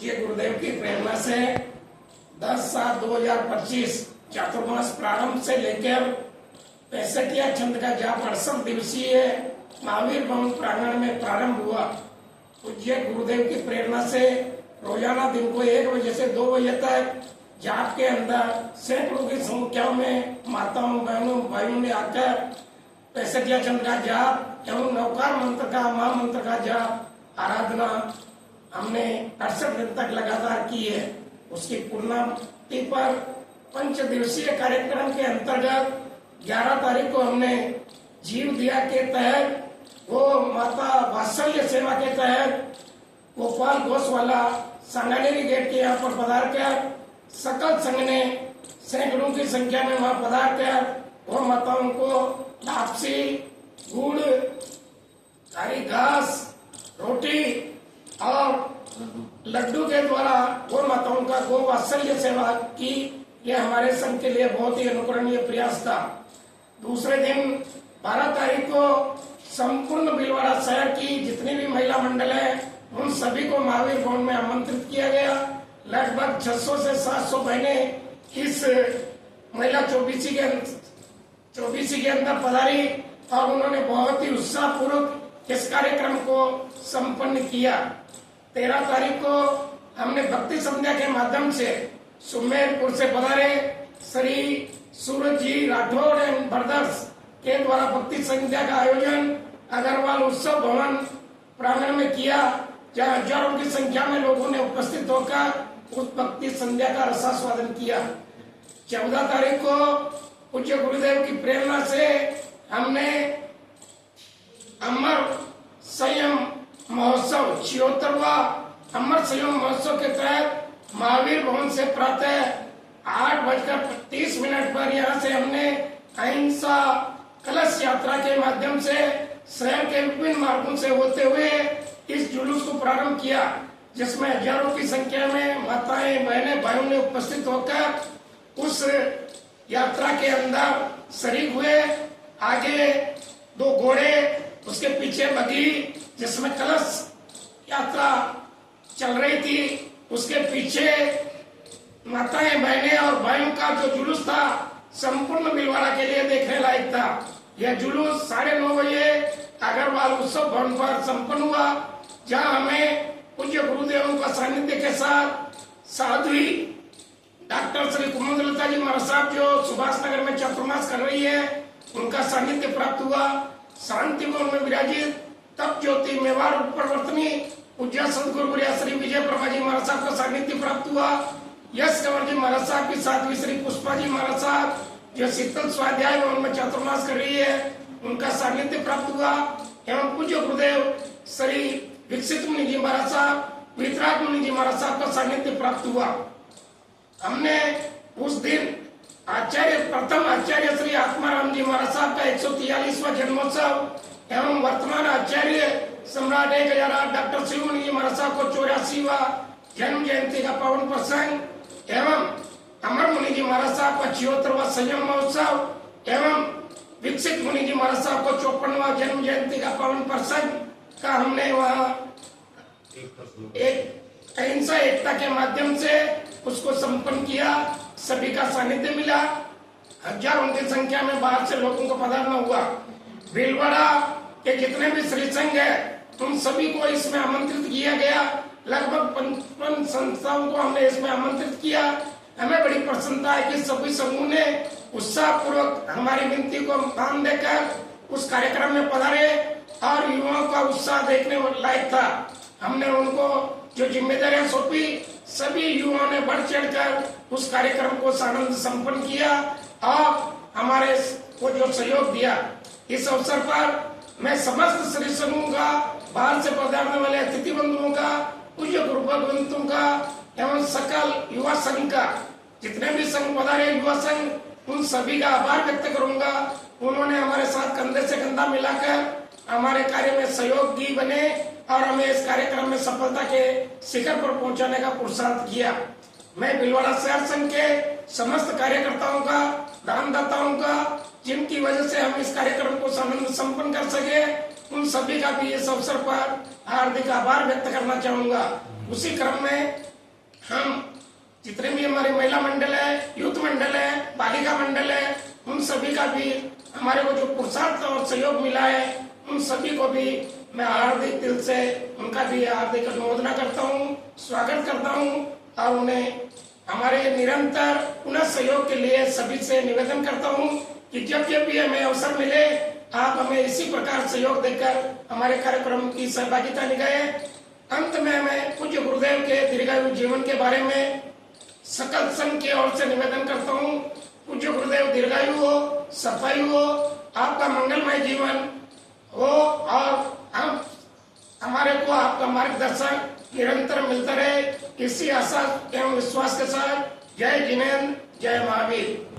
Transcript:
पूज्य गुरुदेव की प्रेरणा से 10/7/2025 चातुर्मास प्रारंभ से लेकर 65 छंद का जाप 68 दिवसीय महावीर भवन प्रांगण में प्रारंभ हुआ। पूज्य गुरुदेव की प्रेरणा से रोजाना दिन को 1 बजे से 2 बजे तक जाप के अंदर सैकड़ों की संख्या में माताओं बहनों भाइयों ने आकर 65 छंद का जाप एवं नवकार मंत्र का महामंत्र का जाप आराधना हमने 68 दिन तक लगातार की है। उसकी पूर्णावति पर 5 दिवसीय कार्यक्रम के अंतर्गत 11 तारीख को हमने जीव दिया के तहत वो माता वात्सल्य सेवा के तहत गोपाल घोषवाला सांगानेरी गेट के यहाँ पर पधार कर सकल संघ ने सैकड़ों की संख्या में वहाँ पधार कर वो माताओं को लापसी गुड़ हरी घास रोटी और लड्डू के द्वारा वो माताओं का गो वात्सल्य सेवा की। ये हमारे संघ के लिए बहुत ही अनुकरणीय प्रयास था। दूसरे दिन 12 तारीख को संपूर्ण भीलवाड़ा शहर की जितनी भी महिला मंडल है उन सभी को महावीर भवन में आमंत्रित किया गया। लगभग 600 से 700 बहनें इस महिला चौबीसी के अंदर पधारी और उन्होंने बहुत ही उत्साह पूर्वक इस कार्यक्रम को संपन्न किया। 13 तारीख को हमने भक्ति संध्या के माध्यम से सुमेरपुर से पधारे श्री सूरज जी राठौड़ एवं ब्रदर्स के द्वारा भक्ति संध्या का आयोजन अग्रवाल उत्सव भवन प्रांगण में किया, जहाँ हजारों की संख्या में लोगों ने उपस्थित होकर उस भक्ति संध्या का रसास्वादन किया। 14 तारीख को पूज्य गुरुदेव की प्रेरणा से हमने अमर संयम महोत्सव 76वां अमर संयम महोत्सव के तहत महावीर भवन से प्रातः 8:30 पर यहाँ से हमने अहिंसा कलश यात्रा के माध्यम से शहर के विभिन्न मार्गों से होते हुए इस जुलूस को प्रारंभ किया, जिसमें हजारों की संख्या में माताएं बहनें भाइयों ने उपस्थित होकर उस यात्रा के अंदर शरीक हुए। आगे 2 घोड़े, उसके पीछे बगी जिसमें कलश यात्रा चल रही थी, उसके पीछे माताएं बहनें और भाइयों का जो जुलूस था संपूर्ण भीलवाड़ा के लिए देखने लायक था। यह जुलूस 9:30 बजे अग्रवाल उत्सव भवन पर संपन्न हुआ, जहां हमें पूज्य गुरुदेवों का सानिध्य के साथ साध्वी डॉक्टर श्री कुमुदलता जी महाराज साहब जो सुभाष नगर में चातुर्मास कर रही है उनका सानिध्य प्राप्त हुआ। शांति भवन में विराजित तप ज्योति मेवाड़ प्रवर्तनी पूज्य सदगुरु श्री विजय प्रभा जी महाराज साहब का सानिध्य प्राप्त हुआ। यश कंवर जी महाराज साहब की साध्वी श्री पुष्पा जी महाराज साहब जो शीतल स्वाध्याय भवन में चातुर्मास कर रही है उनका सानिध्य प्राप्त हुआ। एवं पूज्य गुरुदेव श्री विकसित मुनि जी महाराज साहब वितराग मुनि जी महाराज साहब का सानिध्य प्राप्त हुआ। हमने उस दिन प्रथम आचार्य श्री आत्माराम जी महाराज साहब का 143वां जन्मोत्सव एवं वर्तमान आचार्य सम्राट 1008 डॉक्टर शिव मुनि जी महाराज साहब को 84वां जन्म जयंती का पावन प्रसंग एवं अमर मुनि जी महाराज साहब का 76वां संयम महोत्सव एवं विकसित मुनि जी महाराज साहब को 54वां जन्म जयंती का पावन प्रसंग का हमने वहाँ एक अहिंसा एकता के माध्यम से उसको संपन्न किया। सभी का सानिध्य मिला, हजारों की संख्या में बाहर से लोगों को पधारना हुआ। भीलवाड़ा के जितने भी श्री संघ है उन सभी को इसमें आमंत्रित किया गया। लगभग 55 संस्थाओं को हमने इसमें आमंत्रित किया। हमें बड़ी प्रसन्नता है कि सभी समूह ने उत्साह पूर्वक हमारी विनती को मान देकर उस कार्यक्रम में पधारे और युवाओं का उत्साह देखने लायक था। हमने उनको जो जिम्मेदारियां सौंपी सभी युवाओं ने बढ़ चढ़कर उस कार्यक्रम को आनंद संपन्न किया और हमारे को जो सहयोग दिया। इस अवसर पर मैं समस्त श्री समूह का, बाहर से पधारने वाले अतिथि बंधुओं का, पूज्य गुरु भगवंतों का एवं सकल युवा संघ का, जितने भी संघ पधारे युवा संघ, उन सभी का आभार व्यक्त करूंगा। उन्होंने हमारे साथ कंधे से कंधा मिलाकर हमारे कार्य में सहयोगी बने और हमें इस कार्यक्रम में सफलता के शिखर पर पहुंचाने का पुरुषार्थ किया। मैं भीलवाड़ा शहर संघ के समस्त कार्यकर्ताओं का, दानदाताओं का, जिनकी वजह से हम इस कार्यक्रम को आनंद संपन्न कर सके, उन सभी का भी इस अवसर पर हार्दिक आभार व्यक्त करना चाहूंगा। उसी क्रम में हम जितने भी हमारे महिला मंडल है, यूथ मंडल है, बालिका मंडल है, उन सभी का भी हमारे को जो पुरुषार्थ और सहयोग मिला है, उन सभी को भी मैं हार्दिक दिल से उनका भी हार्दिक अनुमोदना करता हूँ, स्वागत करता हूँ और उन्हें हमारे निरंतर पुनः सहयोग के लिए सभी से निवेदन करता हूँ कि जब जब भी हमें अवसर मिले आप हमें इसी प्रकार सहयोग देकर हमारे कार्यक्रम की सहभागिता निभाएं। अंत में मैं पूज्य गुरुदेव के दीर्घायु जीवन के बारे में सकल संघ की ओर से निवेदन करता हूँ। पूज्य गुरुदेव दीर्घायु हो, सफाई हो, आपका मंगलमय जीवन हो और हम हमारे को आपका मार्गदर्शन निरंतर मिलता रहे, इसी आशा एवं विश्वास के साथ जय जिनेन्द्र, जय महावीर।